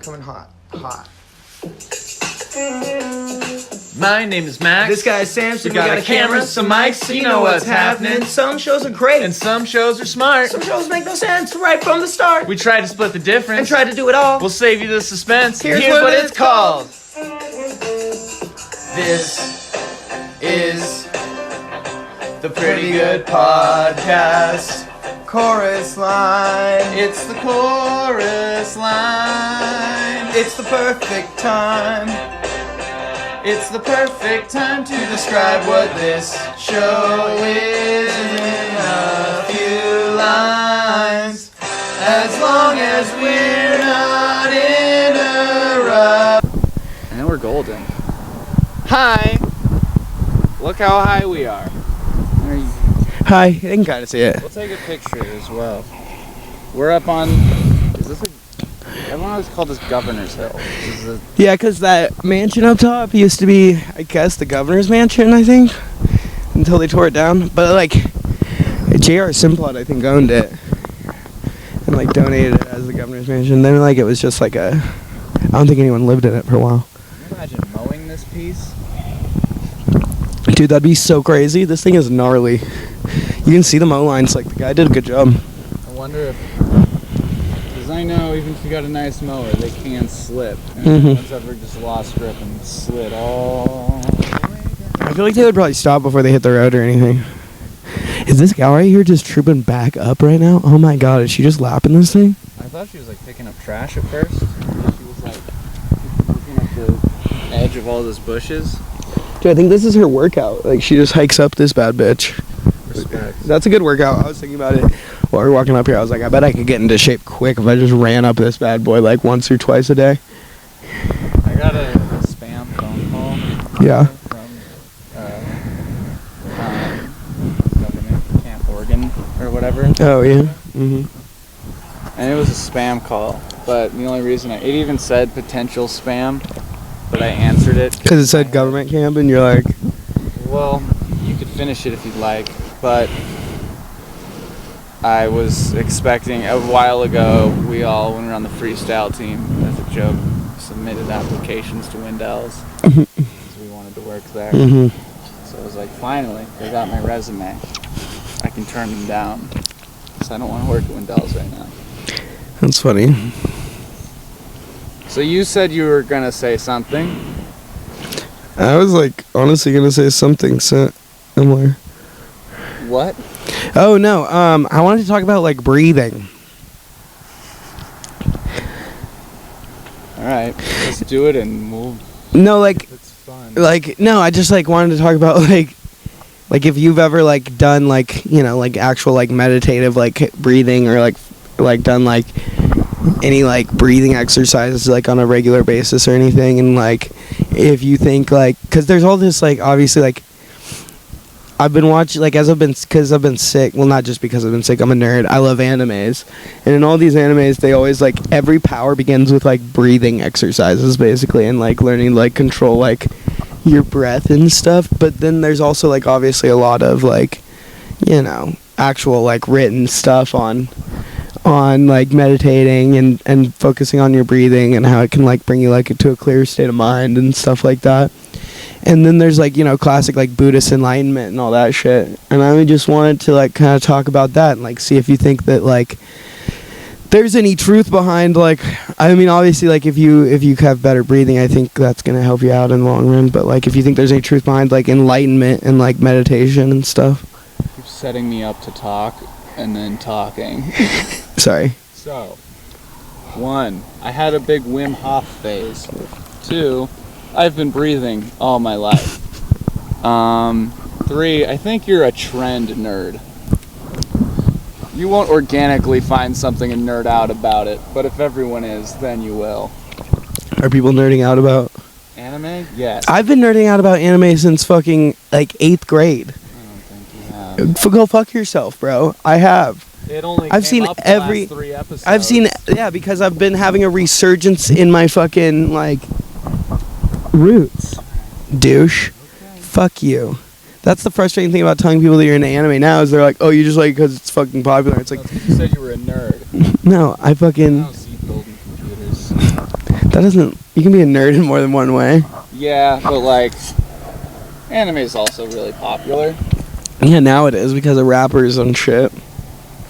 Coming hot. Hot. My name is Max. This guy is Samson. We got a camera, some mics, so you know what's happening. Some shows are great. And some shows are smart. Some shows make no sense right from the start. We try to split the difference. And try to do it all. We'll save you the suspense. Here's what it's called. This is the Pretty Good Podcast. Chorus line. It's the chorus line. It's the perfect time. It's the perfect time to describe what this show is in a few lines. As long as we're not interrupted. And we're golden. Hi. Look how high we are. There you go. Hi, I can kind of see it. We'll take a picture as well. We're up on. Is this a? Everyone always called this Governor's Hill. This is Yeah, because that mansion up top used to be, I guess, the governor's mansion, I think, until they tore it down. But, like, J.R. Simplot, I think, owned it and, like, donated it as the governor's mansion. Then, like, it was just, like, I don't think anyone lived in it for a while. Can you imagine mowing this piece? Dude, that'd be so crazy. This thing is gnarly. You can see the mow lines. Like, the guy did a good job. I wonder if... Because I know even if you got a nice mower, they can slip. And if anyone's ever just lost grip and slid all the way down. I feel like they would probably stop before they hit the road or anything. Is this gal right here just trooping back up right now? Oh my god, is she just lapping this thing? I thought she was like picking up trash at first. She was like looking at the edge of all those bushes. Dude, I think this is her workout. Like, she just hikes up this bad bitch. Respect. That's a good workout. I was thinking about it while we were walking up here. I was like, I bet I could get into shape quick if I just ran up this bad boy like once or twice a day. I got a spam phone call. Yeah. From government, Camp Oregon or whatever. Oh, yeah. Mm-hmm. And it was a spam call, but the only reason it even said potential spam, but I answered it. Because it said government camp and you're like... Well, you could finish it if you'd like, but I was expecting, a while ago, when we were on the freestyle team, as a joke, submitted applications to Wendell's, because we wanted to work there. Mm-hmm. So I was like, finally, they got my resume. I can turn them down, because I don't want to work at Wendell's right now. That's funny. So you said you were going to say something. I was like, honestly gonna say something similar. What? Oh, no. I wanted to talk about, like, breathing. Alright, let's do it and we'll... No, like... It's fun. Like, no, I just, like, wanted to talk about, like, if you've ever, like, done, like, you know, like, actual, like, meditative, like, breathing or, like, done, like, any, like, breathing exercises, like, on a regular basis or anything. And, like, if you think, like, because there's all this, like, obviously, like, I've been watching, like, because I've been sick. Well, not just because I've been sick. I'm a nerd. I love animes. And in all these animes, they always, like, every power begins with, like, breathing exercises, basically. And, like, learning, like, control, like, your breath and stuff. But then there's also, like, obviously a lot of, like, you know, actual, like, written stuff on like meditating and focusing on your breathing and how it can like bring you like to a clear state of mind and stuff like that. And then there's like, you know, classic like Buddhist enlightenment and all that shit. And I just wanted to like kind of talk about that and like see if you think that like there's any truth behind like, I mean obviously like if you have better breathing, I think that's gonna help you out in the long run. But like if you think there's any truth behind like enlightenment and like meditation and stuff. You're setting me up to talk and then talking. Sorry. So, 1, I had a big Wim Hof phase. 2, I've been breathing all my life. 3, I think you're a trend nerd. You won't organically find something and nerd out about it, but if everyone is, then you will. Are people nerding out about anime? Yes. I've been nerding out about anime since fucking like 8th grade. I don't think you have. Go fuck yourself, bro. I have. It only I've came seen up every. the last 3 episodes. I've seen, yeah, because I've been having a resurgence in my fucking like roots, douche. Okay. Fuck you. That's the frustrating thing about telling people that you're into anime now is they're like, oh, you just like because it's fucking popular. It's like, you said you were a nerd. no, I fucking. I don't see building computers. That doesn't. You can be a nerd in more than one way. Yeah, but like, anime is also really popular. Yeah, now it is because of rappers and shit.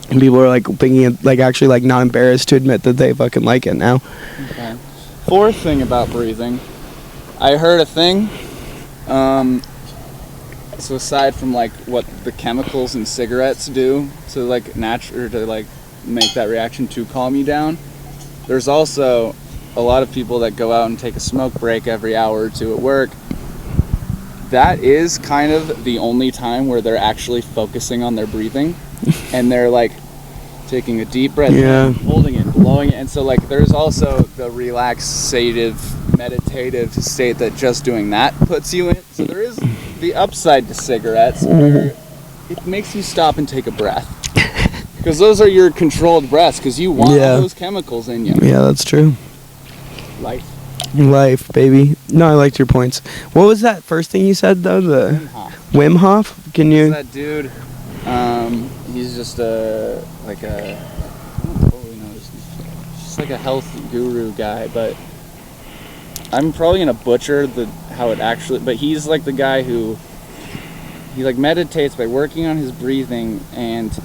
And people are like thinking it, like actually like not embarrassed to admit that they fucking like it now. Okay. Fourth thing about breathing, I heard a thing. So aside from like what the chemicals in cigarettes do to like or to like make that reaction to calm you down, there's also a lot of people that go out and take a smoke break every hour or two at work. That is kind of the only time where they're actually focusing on their breathing, and they're like taking a deep breath, in, holding it, blowing it, and so like there's also the relaxative, meditative state that just doing that puts you in. So there is the upside to cigarettes where it makes you stop and take a breath, because those are your controlled breaths, because you want all those chemicals in you. Yeah, that's true. Life, baby. No, I liked your points. What was that first thing you said though? The Wim Hof. Can you? That dude. He's just I don't totally know. Just like a health guru guy, but I'm probably gonna butcher how it actually. But he's like the guy who he like meditates by working on his breathing, and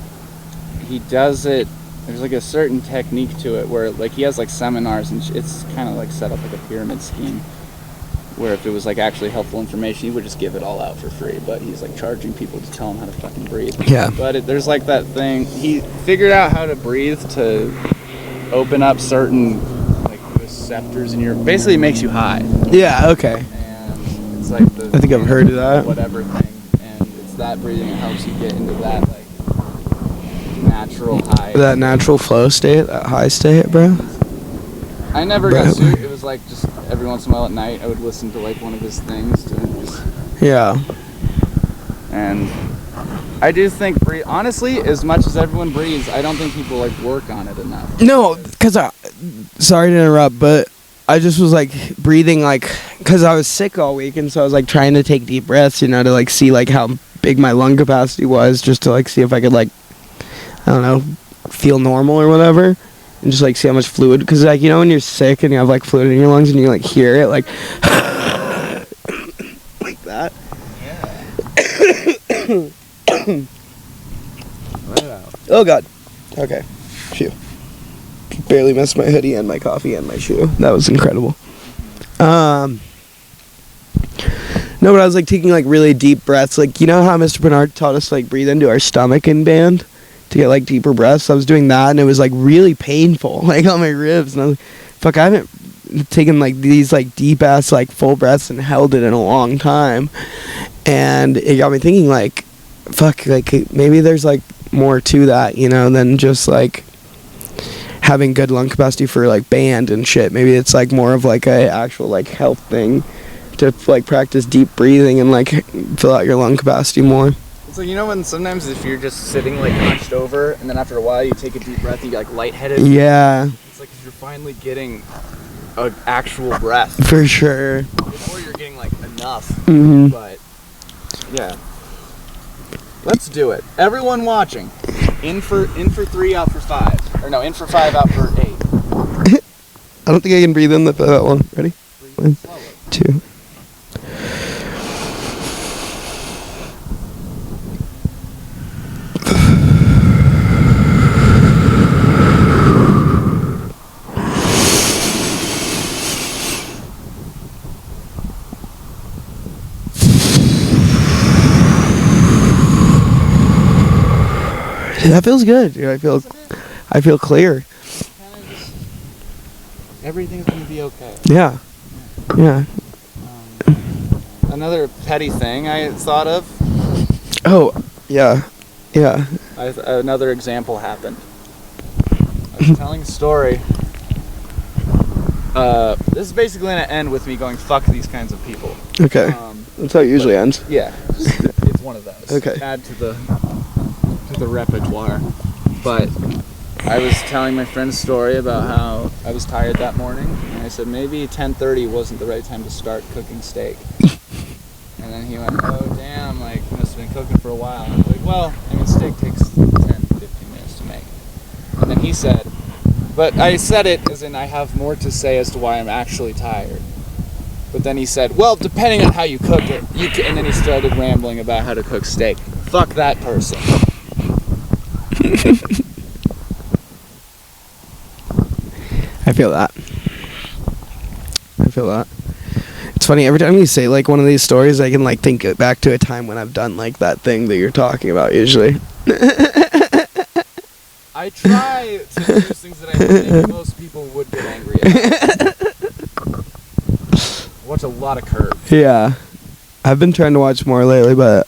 he does it. There's like a certain technique to it where like he has like seminars, and it's kind of like set up like a pyramid scheme where if it was like actually helpful information, he would just give it all out for free, but he's like charging people to tell him how to fucking breathe. Yeah. But there's like that thing, he figured out how to breathe to open up certain like receptors in your, basically it makes you high. Yeah, okay. And it's like I think I've heard of that. Whatever thing, and it's that breathing that helps you get into that like natural high. That natural flow state, that high state, bro. I never got sued. It was like just every once in a while at night I would listen to like one of his things to just... Yeah. And I do think honestly, as much as everyone breathes, I don't think people like work on it enough. No, because sorry to interrupt, but I just was like breathing like, because I was sick all week, and so I was like trying to take deep breaths, you know, to like see like how big my lung capacity was, just to like see if I could like, I don't know, feel normal or whatever, and just like see how much fluid, because like, you know, when you're sick and you have like fluid in your lungs and you like hear it like like that. Oh god. Okay. Phew. Barely missed my hoodie and my coffee and my shoe. That was incredible. No, but I was like taking like really deep breaths. Like, you know how Mr. Bernard taught us to like breathe into our stomach in band to get like deeper breaths? I was doing that and it was like really painful, like on my ribs. And I was like, fuck, I haven't taken like these like deep ass like full breaths and held it in a long time. And it got me thinking like, fuck, like maybe there's like more to that, you know, than just like having good lung capacity for like band and shit. Maybe it's like more of like a actual like health thing to like practice deep breathing and like fill out your lung capacity more. So you know when sometimes if you're just sitting like hunched over and then after a while you take a deep breath and you get like lightheaded? Yeah. It's like you're finally getting an actual breath. For sure. Before you're getting like enough. Mm-hmm. But yeah. Let's do it. Everyone watching. In for 3, out for 5. Or no, in for 5, out for 8. I don't think I can breathe in that one. Ready? 1, 2. That feels good. Dude, I feel clear. Everything's gonna be okay. Yeah. Yeah. Another petty thing I thought of. Oh, yeah. Yeah. Another example happened. I was telling a story. This is basically gonna end with me going, fuck these kinds of people. Okay. That's how it usually ends. Yeah. It's one of those. Okay. Add to the repertoire. But I was telling my friend's story about how I was tired that morning, and I said maybe 10:30 wasn't the right time to start cooking steak. And then he went, oh damn, like you must have been cooking for a while. And I was like, well, I mean steak takes 10-15 minutes to make. And then he said, But I said it as in I have more to say as to why I'm actually tired. But then he said, well, depending on how you cook it, you can, and then he started rambling about how to cook steak. Fuck that person. I feel that. It's funny, every time you say like one of these stories, I can like think back to a time when I've done like that thing that you're talking about usually. I try to do things that I think most people would get angry at. Watch a lot of Curb. Yeah. I've been trying to watch more lately, but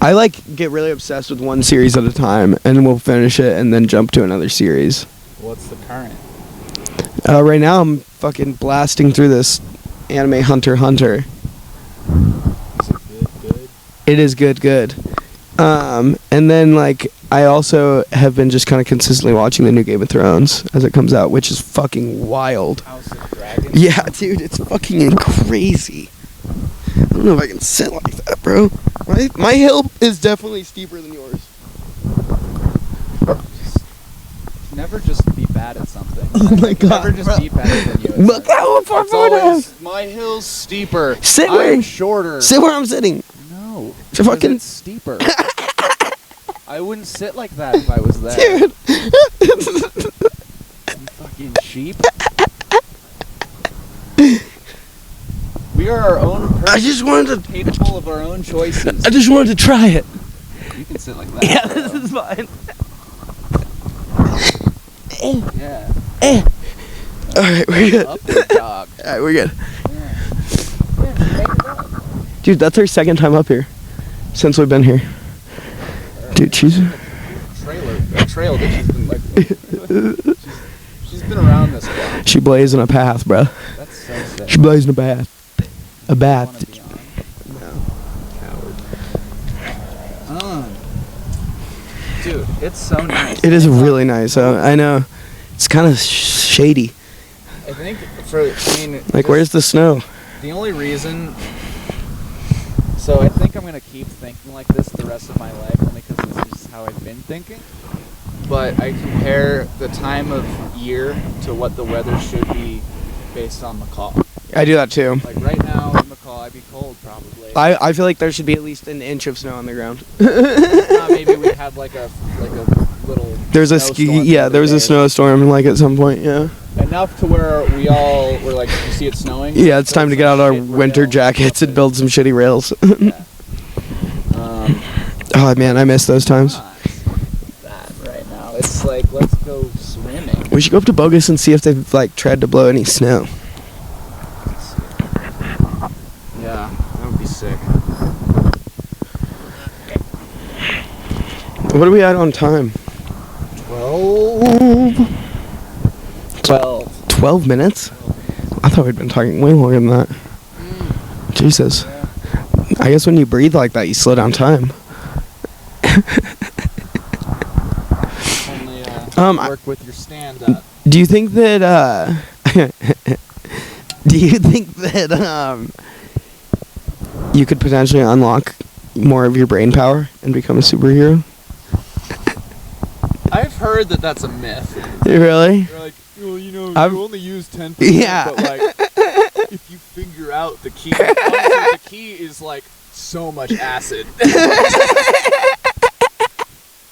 I like get really obsessed with one series at a time, and we'll finish it and then jump to another series. What's the current? Right now I'm fucking blasting through this anime Hunter x Hunter. Is it good? It is good. And then like I also have been just kind of consistently watching the new Game of Thrones as it comes out, which is fucking wild. House of Dragons? Yeah, dude, it's fucking crazy. I don't know if I can sit like that, bro. My hill is definitely steeper than yours. Never just be bad at something. Oh my god, never just bro. be better than you. Look how far It's forward I always, am. my hill's steeper. Sit where- I'm shorter. Sit where I'm sitting. No, It's because fucking- it's steeper. I wouldn't sit like that if I was there. Dude. You fucking sheep. We are our own person. I just wanted to. Capable of our own choices. I just wanted to try it. You can sit like that. Yeah, bro. this is fine. Yeah. Alright, we're good. Upward dog. Alright, we're good. Yeah. Dude, that's our second time up here since we've been here. Dude, she's. A trail that she's been like. she's been around this block. She blazing a path, bro. That's so sick. She blazing a path. A Wanna bath. be on? No. Coward. Dude, it's so nice. It is really nice. I know. It's kind of shady. I think Like, where's the snow? the only reason? So I think I'm gonna keep thinking like this the rest of my life, only because this is how I've been thinking. But I compare the time of year to what the weather should be based on McCall. I do that too. Like right now in McCall, I'd be cold probably. I feel like there should be at least an inch of snow on the ground. Maybe we have like a little. There's a snowstorm there was a snowstorm like at some point, yeah. Enough to where we all were like, you see it snowing? Yeah, it's time to get out our Shit winter rail. jackets and build some shitty rails. Yeah. Oh man, I miss those times. That right now, it's like, let's go swimming. We should go up to Bogus and see if they've like tried to blow any snow. Yeah, that would be sick. What are we at on time? 12 minutes? I thought we'd been talking way longer than that. Jesus. Yeah. I guess when you breathe like that, you slow down time. Only work with your stand-up. Do you think that, you could potentially unlock more of your brain power and become a superhero? I've heard that that's a myth. Really? They're like, well, you know, I've- you only use 10%, Yeah. but like, if you figure out the key, honestly, the key is like so much acid.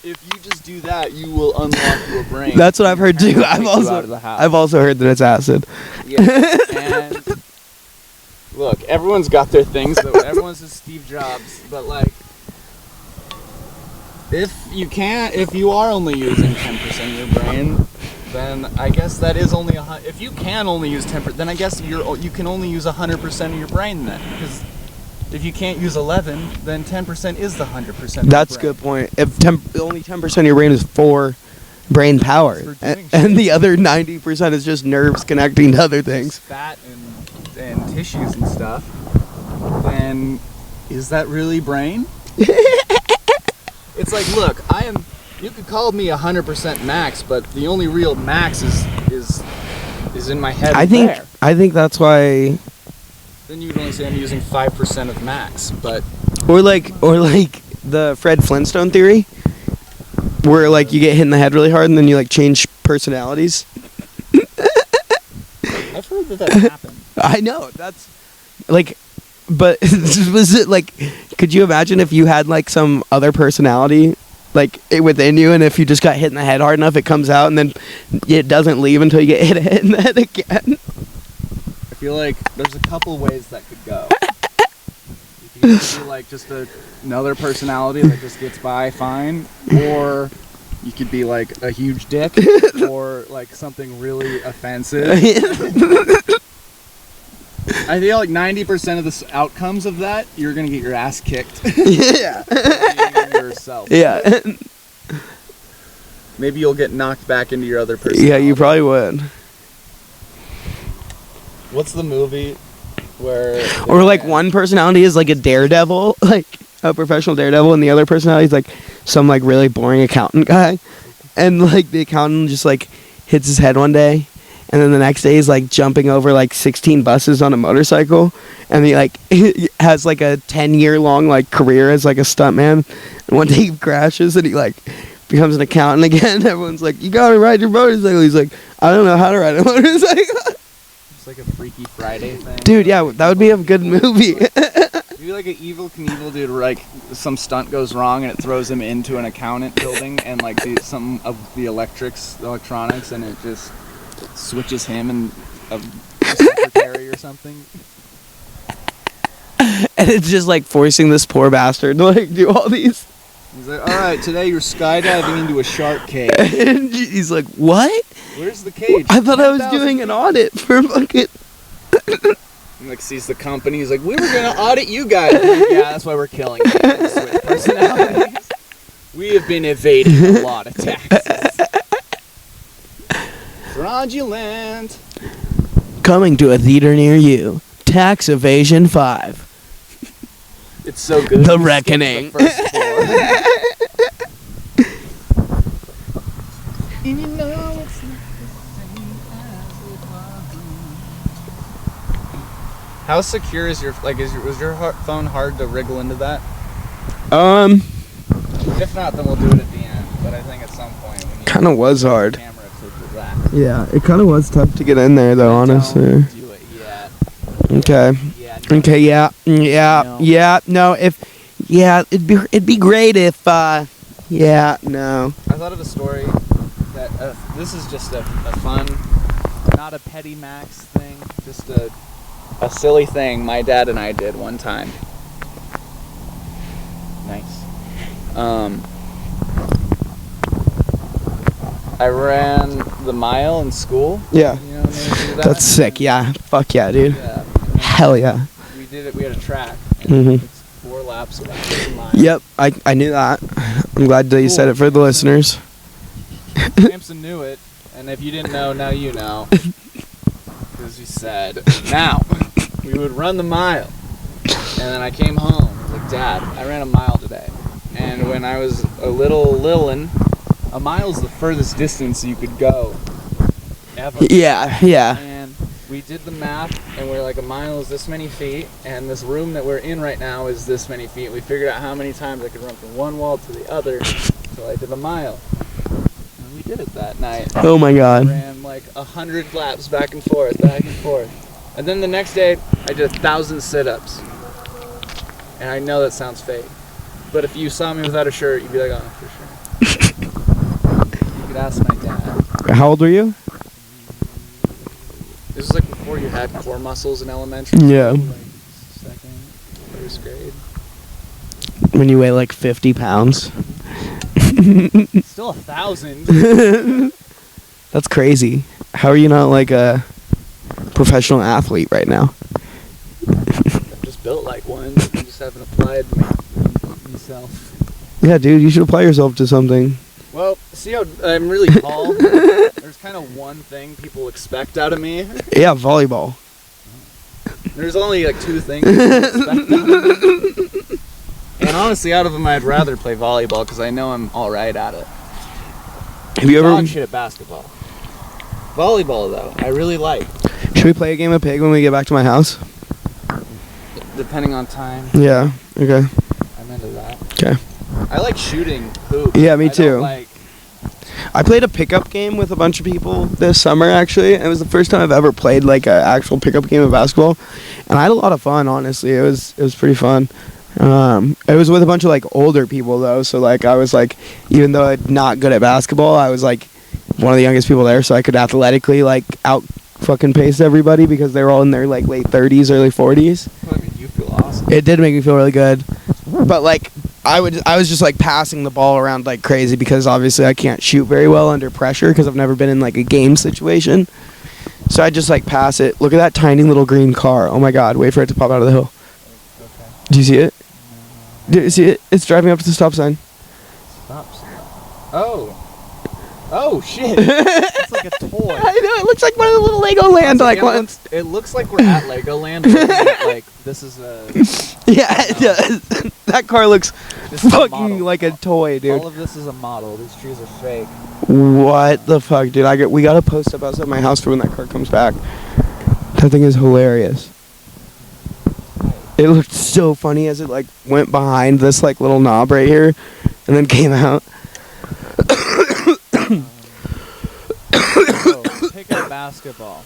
If you just do that, you will unlock your brain. That's what I've heard too. Take you out of the house. I've also heard that it's acid. Yeah. And look, everyone's got their things. Everyone's a Steve Jobs, but like, if you are only using 10% of your brain, then I guess that is only if you can only use 10%, then I guess you can only use 100% of your brain then, because if you can't use 11, then 10% is the 100%. That's a good point. If only 10% of your brain is for brain power, It's for doing and the other 90% is just nerves connecting to other things. Fat and tissues and stuff, then is that really brain? It's like, look, you could call me 100% max, but the only real max is in my head. I think that's why. Then you'd only say I'm using 5% of max, but Or like the Fred Flintstone theory. Where like you get hit in the head really hard and then you like change personalities. I've heard that happened. I know, that's like, but was it like, could you imagine if you had like some other personality like within you, and if you just got hit in the head hard enough, it comes out and then it doesn't leave until you get hit in the head again? I feel like there's a couple ways that could go. You can be like just another personality that just gets by fine, or you could be like a huge dick, or like something really offensive. I feel like 90% of the outcomes of that, you're gonna get your ass kicked. Yeah. Yourself. Yeah. Maybe you'll get knocked back into your other personality. Yeah, you probably would. What's the movie where... Or like one personality is like a daredevil, like a professional daredevil, and the other personality is like some like really boring accountant guy. And like the accountant just like hits his head one day, and then the next day he's like jumping over like 16 buses on a motorcycle, and he like has like a 10-year long like career as like a stuntman. And one day he crashes and he like becomes an accountant again. Everyone's like, "You gotta ride your motorcycle." He's like, "I don't know how to ride a motorcycle." It's like a Freaky Friday thing. Dude, yeah, that would be a good movie. Maybe like an Evil Knievel dude, where like some stunt goes wrong and it throws him into an accountant building, and like some of the electronics, and it just switches him and a secretary or something. And it's just like forcing this poor bastard to like do all these. He's like, "All right, today you're skydiving into a shark cage." And he's like, "What? Where's the cage?" I thought I was doing an audit for fucking." And like sees the company. He's like, "We were gonna audit you guys." Like, yeah, that's why we're killing you. Switch personalities. We have been evading a lot of taxes. Fraudulent. Coming to a theater near you. Tax Evasion 5. It's so good. The Reckoning. The first four. And you know it's not the same as it was. How secure is your was your phone hard to wriggle into that? If not, then we'll do it at the end. But I think at some point we need Kind of was hard. camera to that. Yeah, it kind of was tough to get in there though, honestly. Don't do it yet. Okay. Yeah. No. Okay. Yeah. Yeah. No. Yeah. No. It'd be great if. Yeah. No. I thought of a story that this is just a fun, not a petty Max thing, just a silly thing my dad and I did one time. Nice. I ran the mile in school. Yeah. You know, do that? That's sick. Yeah. Fuck yeah, dude. Yeah. Hell yeah. We did it. We had a track. Mhm. It's 4 laps around the mile. Yep. I knew that. I'm glad that you said it for the listeners. Samson knew it, and if you didn't know, now you know. Because he said, now, we would run the mile. And then I came home, I was like, Dad, I ran a mile today. And when I was a littlin', a mile's the furthest distance you could go ever. Yeah. Yeah. And we did the math, and we're like, a mile is this many feet, and this room that we're in right now is this many feet. And we figured out how many times I could run from one wall to the other until I did a mile. And we did it that night. Oh my God. Ran like 100 laps back and forth. And then the next day, I did 1,000 sit-ups. And I know that sounds fake, but if you saw me without a shirt, you'd be like, oh, for sure. You could ask my dad. How old were you? This was like before you had core muscles in elementary. Yeah. Like second, first grade. When you weigh like 50 pounds. Still 1,000. That's crazy. How are you not like a professional athlete right now? I'm just built like one. I just haven't applied myself. Yeah, dude, you should apply yourself to something. Well, see how I'm really tall? There's kind of one thing people expect out of me. Yeah, volleyball. There's only like 2 things people expect out of me. And honestly, out of them, I'd rather play volleyball because I know I'm all right at it. Have you ever? Dog shit at basketball. Volleyball, though, I really like. Should we play a game of pig when we get back to my house? Depending on time. Yeah. Okay. I'm into that. Okay. I like shooting hoops. Yeah, me I too. don't like I played a pickup game with a bunch of people this summer, actually. It was the first time I've ever played, like, an actual pickup game of basketball. And I had a lot of fun, honestly. It was pretty fun. It was with a bunch of, like, older people, though. So, like, I was, like, even though I'm not good at basketball, I was, like, one of the youngest people there. So I could athletically, like, out fucking pace everybody because they were all in their, like, late 30s, early 40s. Well, I mean, you feel awesome. It did make me feel really good. But, like, I was just like passing the ball around like crazy because obviously I can't shoot very well under pressure because I've never been in like a game situation. So I just like pass it. Look at that tiny little green car. Oh my god, wait for it to pop out of the hill. Okay. Do you see it? No. Do you see it? It's driving up to the stop sign. Stop sign. Oh. Oh shit. It's like a toy. I know, it looks like one of the little Legoland like ones. It looks like we're at Legoland looking at, like, this is a... Yeah, it does. That car looks fucking like a toy, dude. All of this is a model. These trees are fake. What the fuck, dude? We gotta post up outside my house for when that car comes back. That thing is hilarious. It looked so funny as it like went behind this like little knob right here, and then came out. Pick up basketball.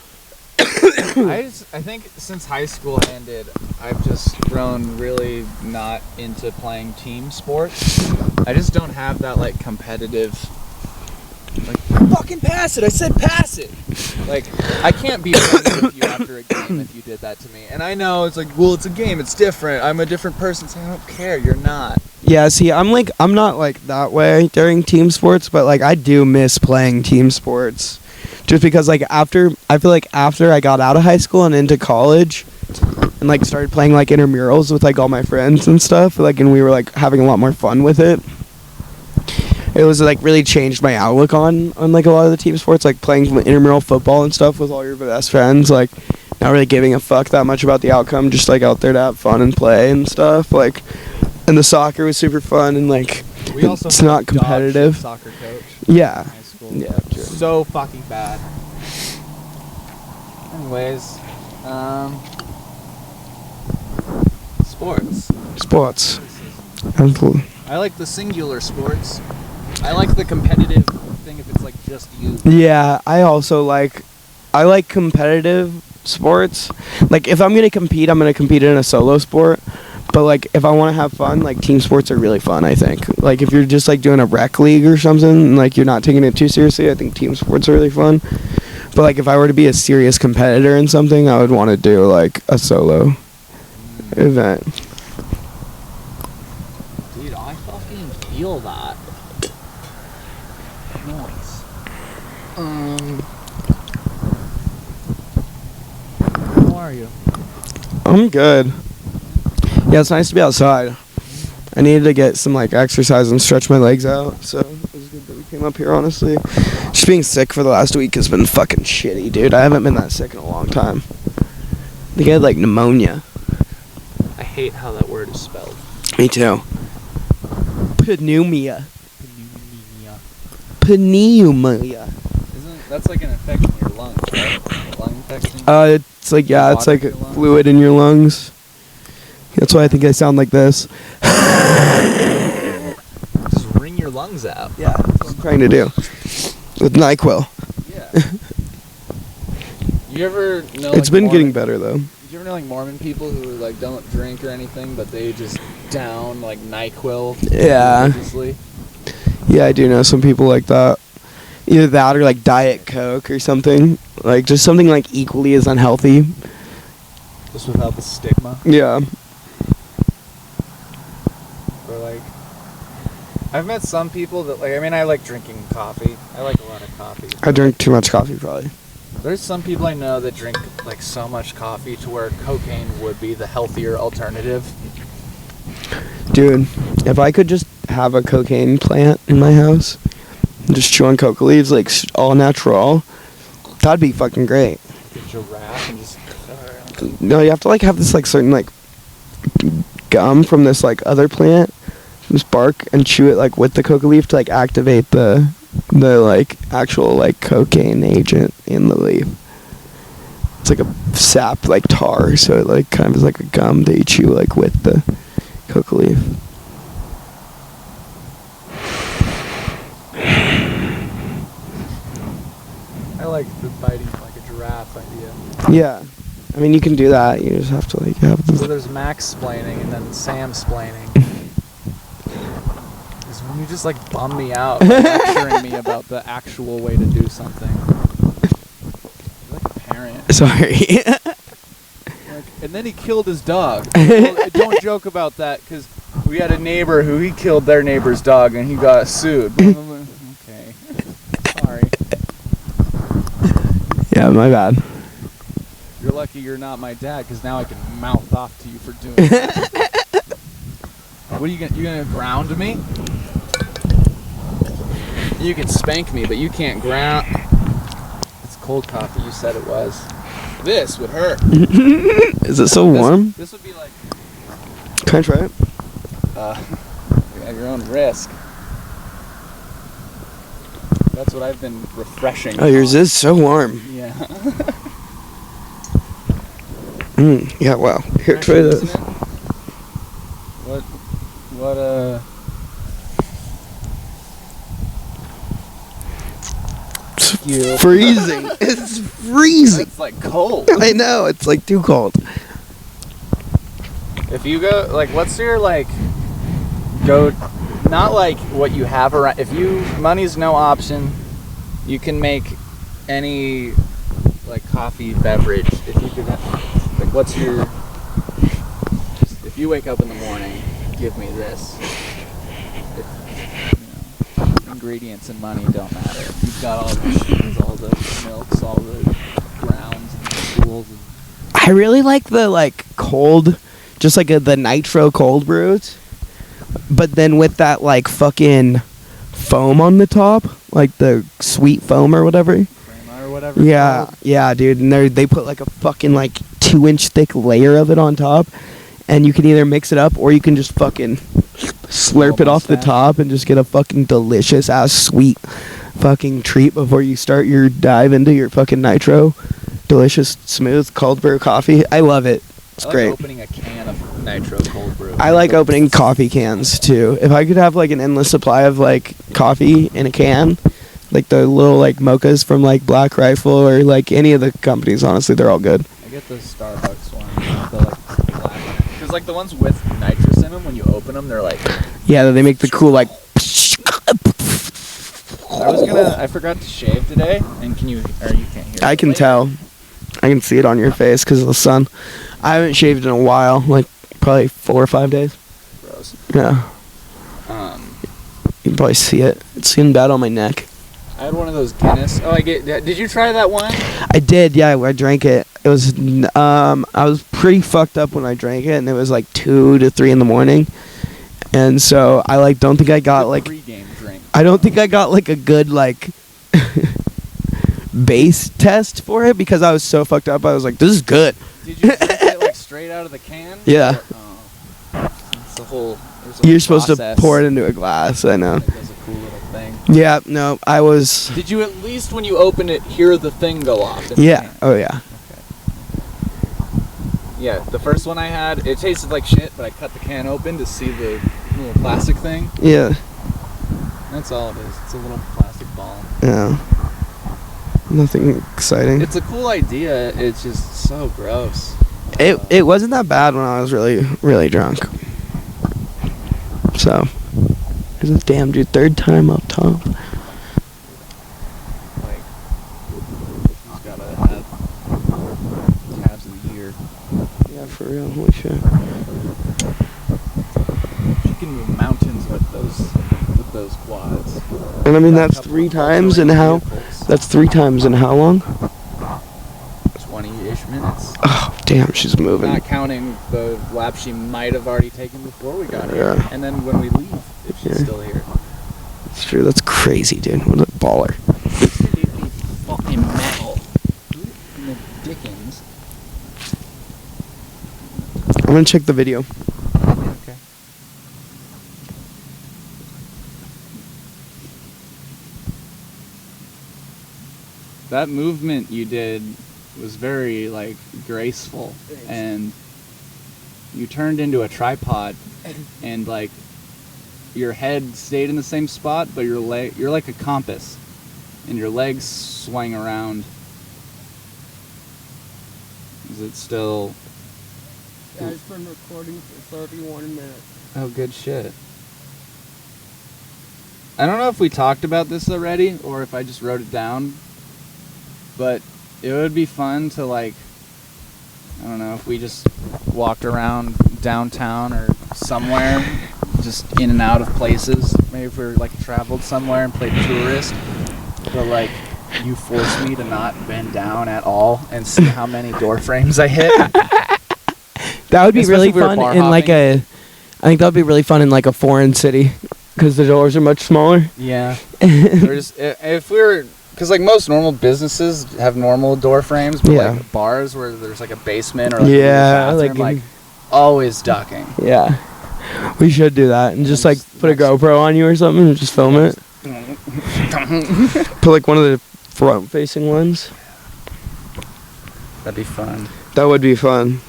I think since high school ended, I've just grown really not into playing team sports. I just don't have that like competitive, like, fucking pass it. I said pass it. Like, I can't be friends with you after a game if you did that to me. And I know it's like, well, it's a game. It's different. I'm a different person. So I don't care. You're not. Yeah, see, I'm not like that way during team sports, but like I do miss playing team sports. Just because like I feel like after I got out of high school and into college and like started playing like intramurals with like all my friends and stuff, like, and we were like having a lot more fun with it. It was like really changed my outlook on like a lot of the team sports, like playing intramural football and stuff with all your best friends, like not really giving a fuck that much about the outcome, just like out there to have fun and play and stuff, like. And the soccer was super fun and like We also it's not competitive. Soccer coach. Yeah. In high school. Yeah. True. So fucking bad. Anyways, sports. Sports. I like the singular sports. I like the competitive thing if it's like just you. Yeah, I like competitive sports. Like if I'm gonna compete in a solo sport. But like if I want to have fun, like team sports are really fun, I think. Like if you're just like doing a rec league or something, and like you're not taking it too seriously, I think team sports are really fun. But like if I were to be a serious competitor in something, I would want to do like a solo event. Dude, I fucking feel that. Nice. How are you? I'm good. Yeah, it's nice to be outside. I needed to get some like exercise and stretch my legs out, so it was good that we came up here, honestly. Just being sick for the last week has been fucking shitty, dude. I haven't been that sick in a long time. I think I had like pneumonia. I hate how that word is spelled. Me too. Pneumonia. Pneumonia. Pneumonia. That's like an infection in your lungs, right? Lung infection? It's like, yeah, it's like a fluid in your lungs. That's why I think I sound like this. Just wring your lungs out. Yeah, that's what I'm trying to do. With NyQuil. Yeah. You ever know, it's been getting better, though. You ever know, like, Mormon people who, like, don't drink or anything, but they just down, like, NyQuil? Yeah. Yeah, I do know some people like that. Either that or, like, Diet Coke or something. Like, just something, like, equally as unhealthy. Just without the stigma? Yeah. Or, like, I've met some people that, like, I mean, I like drinking coffee. I like a lot of coffee. I drink too much coffee, probably. There's some people I know that drink, like, so much coffee to where cocaine would be the healthier alternative. Dude, if I could just have a cocaine plant in my house and just chew on coca leaves, like, all natural, that'd be fucking great. Get your wrap and just... No, you have to, like, have this, like, certain, like, gum from this, like, other plant, this bark, and chew it, like, with the coca leaf to, like, activate the like, actual, like, cocaine agent in the leaf. It's like a sap, like, tar, so it, like, kind of is like a gum that you chew, like, with the coca leaf. like the biting like a giraffe idea. Yeah. I mean, you can do that. You just have to like have So the. there's Max-splaining and then Sam-splaining. Is when you just like bum me out by lecturing me about the actual way to do something. You're like a parent. Sorry. Like, and then he killed his dog. Well, don't joke about that because we had a neighbor who he killed their neighbor's dog and he got sued. Okay. Sorry. Yeah, my bad. You're lucky you're not my dad because now I can mouth off to you for doing that. What are you gonna ground me? You can spank me, but you can't ground. It's cold coffee. You said it was. This would hurt. Is it so warm? This would be like. Can I try it? At your own risk. That's what I've been refreshing. Oh, yours is so warm. Yeah. Yeah, wow. Here, try this. What It's freezing. It's freezing. It's like cold. I know, it's like too cold. If you go, like, what's your, like, go, not like what you have around, if you, money's no option, you can make any, like, coffee beverage. If you could, like, what's your, just, if you wake up in the morning, give me this. If, ingredients and money don't matter. You've got all the machines, all the milks, all the grounds and the tools. And I really like the, like, cold, just like the nitro cold brews, but then with that, like, fucking foam on the top, like the sweet foam or whatever. Crema or whatever. Yeah, yeah, dude. And they put like a fucking like 2-inch thick layer of it on top, and you can either mix it up or you can just fucking slurp it off the top and just get a fucking delicious ass sweet fucking treat before you start your dive into your fucking nitro delicious smooth cold brew coffee. I love it. It's great. Opening a can of nitro cold brew. I like opening coffee cans too. If I could have like an endless supply of like coffee in a can, like the little like mochas from like Black Rifle or like any of the companies, honestly, they're all good. I get the Starbucks one, the like black, because like the ones with nitrous in them, when you open them, they're like. Yeah, they make the cool like. I forgot to shave today, and you can't hear. I can tell. I can see it on your face because of the sun. I haven't shaved in a while, like probably 4 or 5 days. Gross. Yeah. You can probably see it. It's getting bad on my neck. I had one of those Guinness. Oh, did you try that one? I did, yeah. I drank it. It was, I was pretty fucked up when I drank it, and it was like 2 to 3 in the morning. And so I like don't think I got like. Pre-game drink. I don't think I got like a good like base test for it because I was so fucked up. I was like, this is good. Did you drink it like straight out of the can? Yeah. It's the whole. You're supposed to pour it into a glass. I know. It does a cool little thing. Yeah. No, I was. Did you at least when you open it hear the thing go off? Yeah. Oh yeah. Okay. Yeah. The first one I had, it tasted like shit, but I cut the can open to see the little plastic thing. Yeah. That's all it is. It's a little plastic ball. Yeah. Nothing exciting. It's a cool idea. It's just so gross. It wasn't that bad when I was really, really drunk. So, there's a damn dude, 3rd time up top. Like, he's gotta have tabs of the year. Yeah, for real. Holy shit. She can move mountains with those quads. And I mean, that's 3 times in how? That's 3 times in how long? 20-ish minutes. Oh, damn, she's moving. Not counting the lap she might have already taken before we got here. Yeah. And then when we leave, if she's still here. That's true. That's crazy, dude. What a baller. Fucking metal. Who in the Dickens? I'm gonna check the video. Okay. That movement you did was very like graceful. Thanks. And you turned into a tripod and like your head stayed in the same spot, but you're like a compass. and your legs swing around. Is it still... Yeah, it's been recording for 31 minutes. Oh, good shit. I don't know if we talked about this already or if I just wrote it down, but it would be fun to, like, I don't know, if we just walked around downtown or somewhere, just in and out of places. Maybe if we were, like, traveled somewhere and played tourist, but, like, you forced me to not bend down at all and see how many door frames I hit. That would be Especially really if we were fun bar in like hopping. I think that would be really fun in like a foreign city because the doors are much smaller. Yeah. If we were, because like most normal businesses have normal door frames, but Yeah. like bars where there's like a basement or like Yeah, a bathroom, like like always ducking. Yeah. We should do that and just like put a GoPro on you or something and just film it. Put like one of the front facing ones. That'd be fun. That would be fun.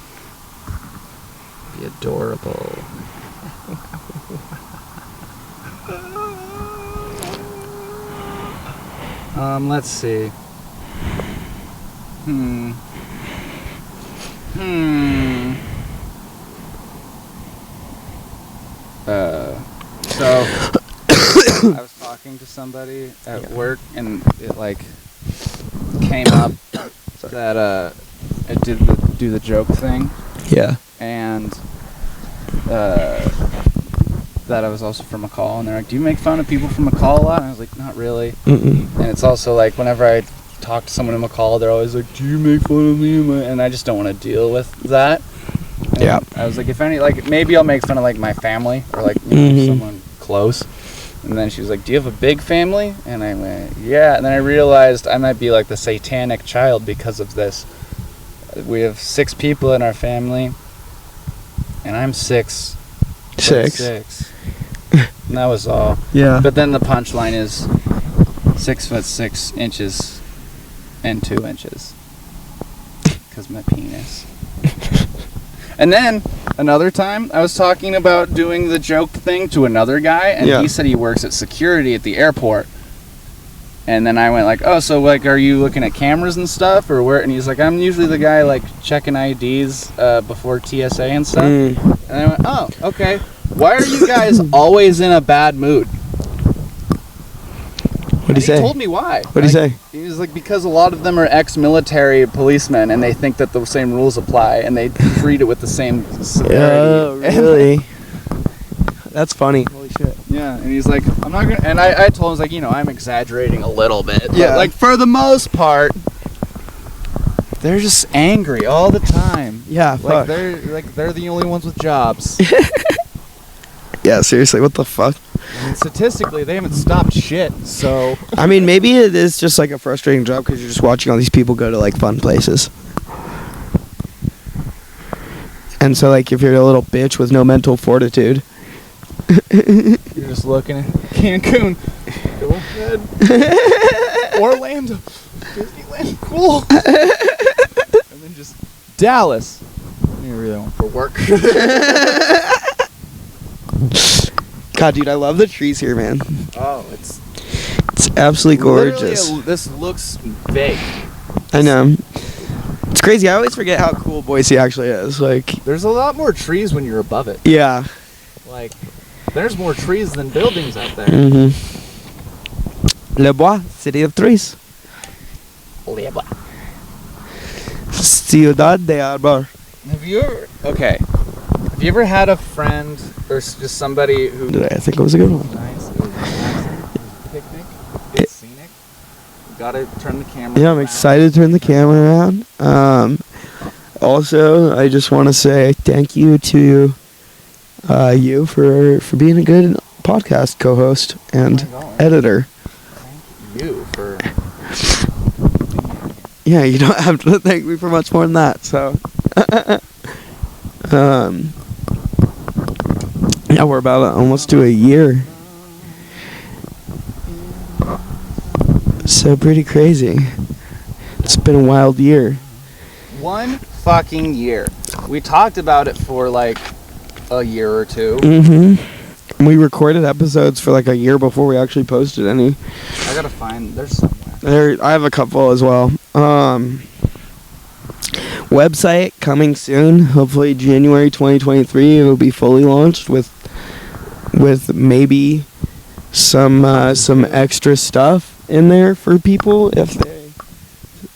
Be adorable. Let's see. So I was talking to somebody at work, and it like came up that it did do the joke thing, Yeah. and that I was also from McCall, and they're like, "Do you make fun of people from McCall a lot?" And I was like, "Not really." Mm-mm. And it's also like whenever I talk to someone in McCall, they're always like, "Do you make fun of me?" And I just don't want to deal with that. And Yeah. I was like, if any, like maybe I'll make fun of like my family or like you know, someone close. And then she was like, "Do you have a big family?" And I went, "Yeah." And then I realized I might be like the satanic child because of this. We have 6 people in our family, and I'm 6'6". And that was all. Yeah. But then the punchline is 6'6" and 2 inches. Because my penis. And then another time I was talking about doing the joke thing to another guy, and Yeah. he said he works at security at the airport. And then I went like, "Oh, so like, are you looking at cameras and stuff, or where?" And he's like, "I'm usually the guy like checking IDs before TSA and stuff." And I went, "Oh, okay. Why are you guys always in a bad mood?" What'd he say? He told me why. What'd he say? He was like, because a lot of them are ex-military policemen, and they think that the same rules apply, and they treat it with the same severity. Oh, really? That's funny. Holy shit. Yeah, and he's like, "I'm not gonna," and I told him, I was like, you know, I'm exaggerating a little bit. Yeah. But like, for the most part, they're just angry all the time. Yeah, Like, fuck. they're the only ones with jobs. Yeah, seriously, what the fuck? I mean, statistically, they haven't stopped shit, so... I mean, maybe it is just like a frustrating job because you're just watching all these people go to like fun places. And so like if you're a little bitch with no mental fortitude. You're just looking at Cancun. Go ahead. Orlando. Disneyland. Cool. And then just Dallas. You really want for work. God, dude, I love the trees here, man. Oh, it's absolutely gorgeous. This looks fake. I know. It's crazy. I always forget how cool Boise actually is. Like, There's a lot more trees when you're above it. yeah. Like, there's more trees than buildings out there. Mm-hmm. Le Bois, city of trees. Ciudad de Arbor. Have you ever had a friend or just somebody who... I think it was a good one. Nice. It was relaxing. It was a picnic. It's scenic. You gotta turn the camera Yeah, I'm around. excited to turn the camera around. Also, I just want to say thank you to you for being a good podcast co-host and editor. Thank you for... Yeah, you don't have to thank me for much more than that. So, yeah, we're about almost to a year. So pretty crazy. It's been a wild year. 1 fucking year. We talked about it for like a year or two. Mm-hmm. We recorded episodes for like a year before we actually posted any. I gotta find... There's somewhere. I have a couple as well. Website coming soon. Hopefully January 2023. It'll be fully launched with maybe some extra stuff in there for people if they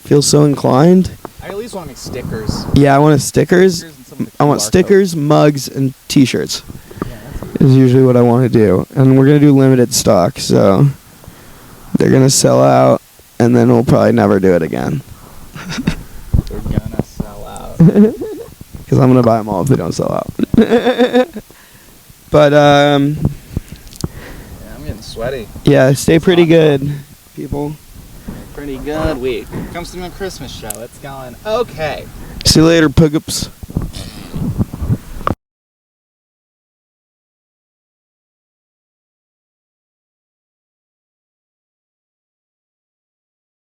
feel so inclined. I at least want to make stickers. Yeah, I want stickers. And some of the I want QR stickers, mugs, and T-shirts. codes. Yeah, that's Is usually what I want to do, and we're gonna do limited stock, so they're gonna sell out, and then we'll probably never do it again. They're gonna sell out. Because I'm gonna buy them all if they don't sell out. But Yeah, I'm getting sweaty. yeah, stay pretty good, people. Pretty good week. Comes to my Christmas show. It's going okay. See you later, pickups.